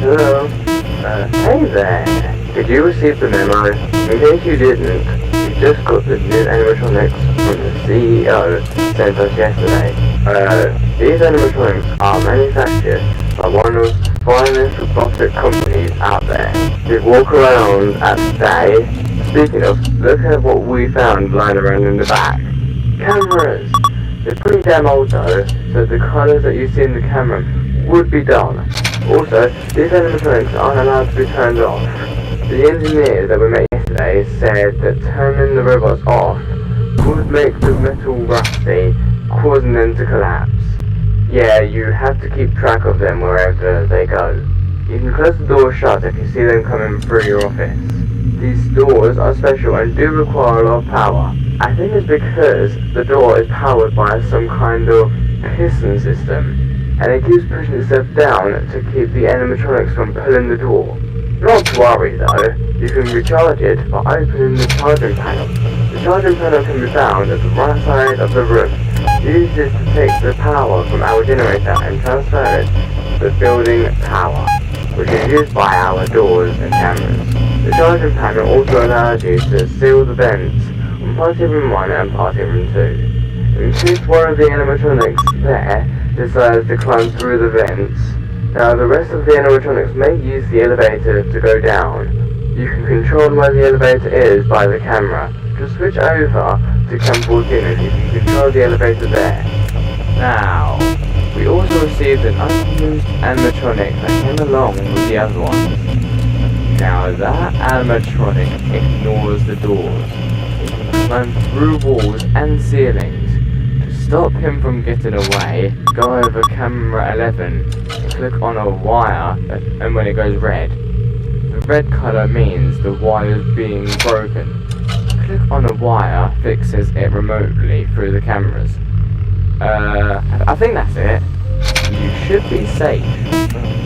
Hello. Hey there. Did you receive the memo? In case you didn't, we just got the new animatronics from the CEO sent us yesterday. These animatronics are manufactured by one of the finest robotic companies out there. They walk around at day. Speaking of, look at what we found lying around in the back. Cameras! They're pretty damn old though, so the colours that you see in the camera would be dull. Also, these animatronics aren't allowed to be turned off. The engineers that we met yesterday said that turning the robots off would make the metal rusty, causing them to collapse. Yeah, you have to keep track of them wherever they go. You can close the door shut if you see them coming through your office. These doors are special and do require a lot of power. I think it's because the door is powered by some kind of piston system, and it keeps pushing itself down to keep the animatronics from pulling the door. Not to worry though, you can recharge it by opening the charging panel. The charging panel can be found at the right side of the room. Use this to take the power from our generator and transfer it to the building power, which is used by our doors and cameras. The charging panel also allows you to seal the vents on party room 1 and party room 2. In case one of the animatronics there decides to climb through the vents, now the rest of the animatronics may use the elevator to go down. You can control where the elevator is by the camera. Just switch over to Cam 14 and you can control the elevator there. Now, we also received an unused animatronic that came along with the other ones. Now that animatronic ignores the doors. It can climb through walls and ceilings. To stop him from getting away, go over camera 11 and click on a wire and when it goes red. The red colour means the wire is being broken. Click on a wire fixes it remotely through the cameras. I think that's it. You should be safe.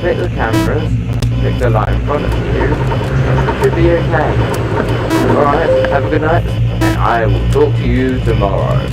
Click the cameras, click the light in front of you, you should be okay. Alright, have a good night, and I will talk to you tomorrow.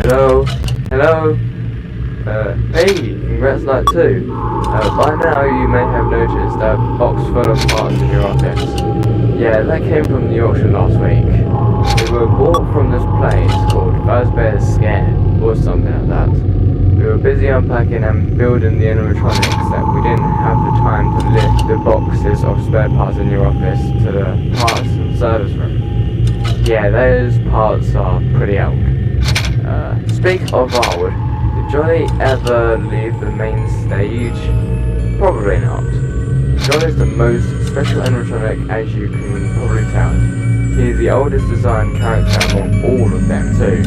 Hello? Hello? Hey, congrats night 2. By now you may have noticed that box full of parts in your office. Yeah, that came from the auction last week. They were bought from this place called Fazbear's Scare, or something like that. We were busy unpacking and building the animatronics that we didn't have the time to lift the boxes of spare parts in your office to the parts and service room. Yeah, those parts are pretty old. Speak of old, did Johnny ever leave the main stage? Probably not. John is the most special animatronic, as you can probably tell. He is the oldest designed character among all of them too.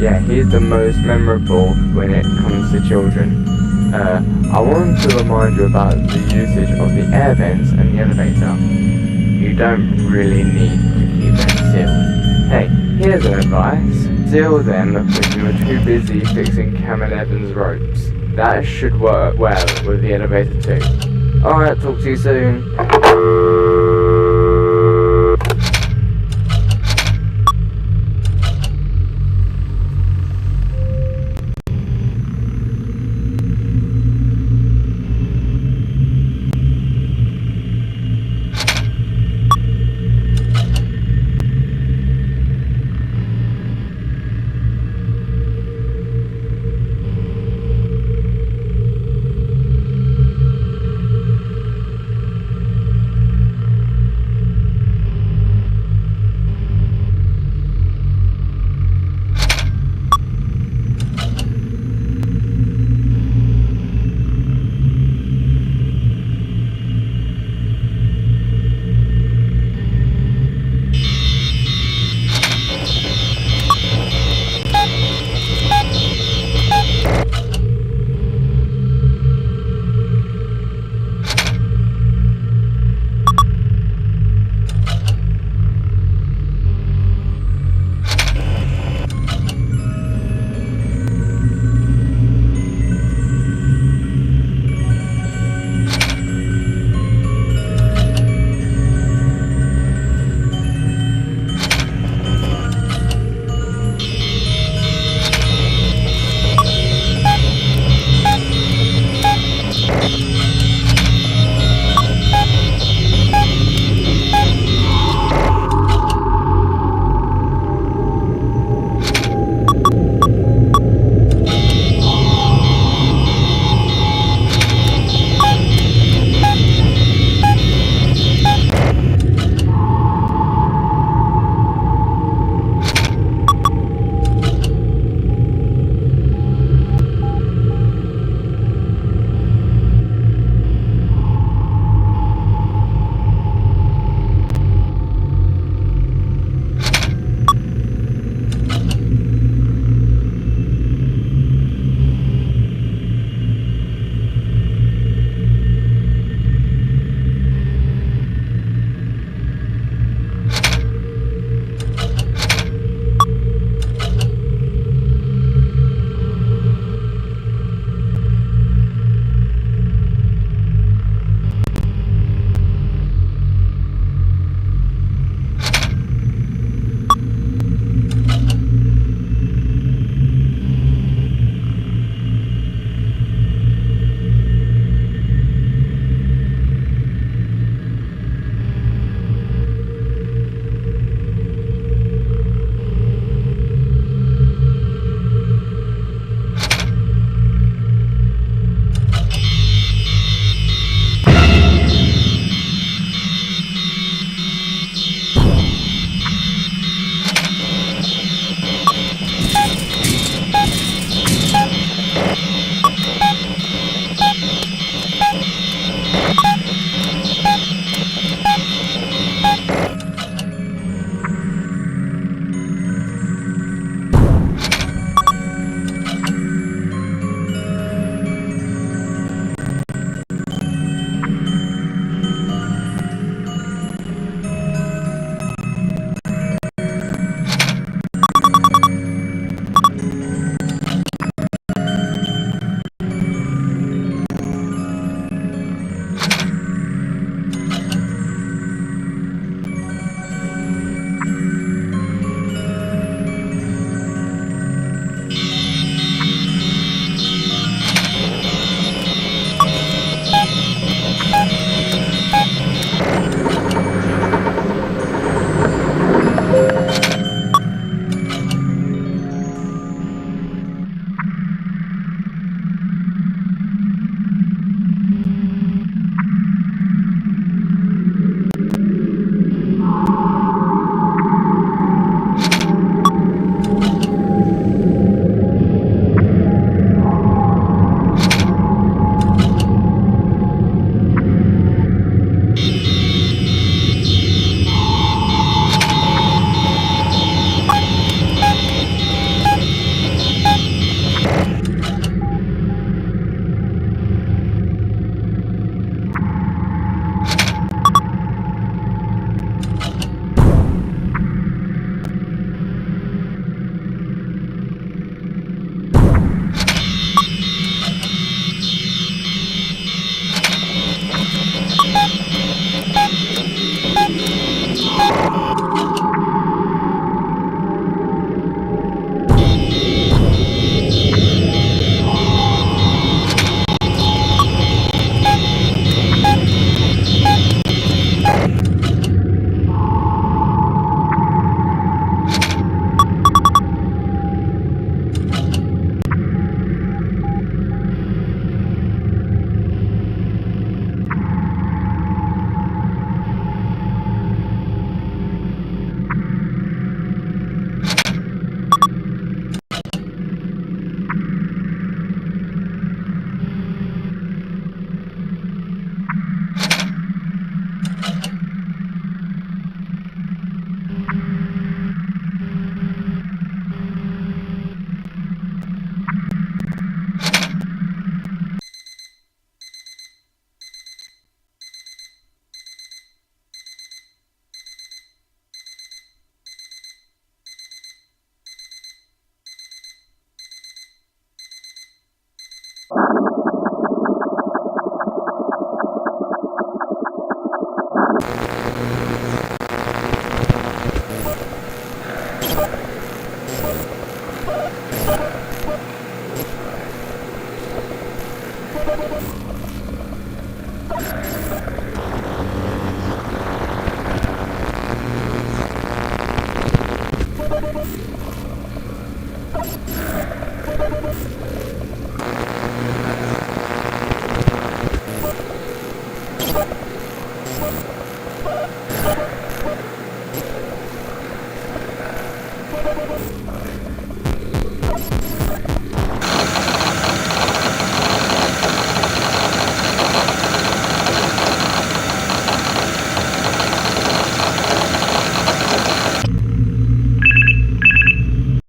Yeah, he's the most memorable when it comes to children. I want to remind you about the usage of the air vents and the elevator. You don't really need to keep them sealed. Hey, here's an advice. Seal them when you are too busy fixing Cam 11's ropes. That should work well with the elevator too. Alright, talk to you soon.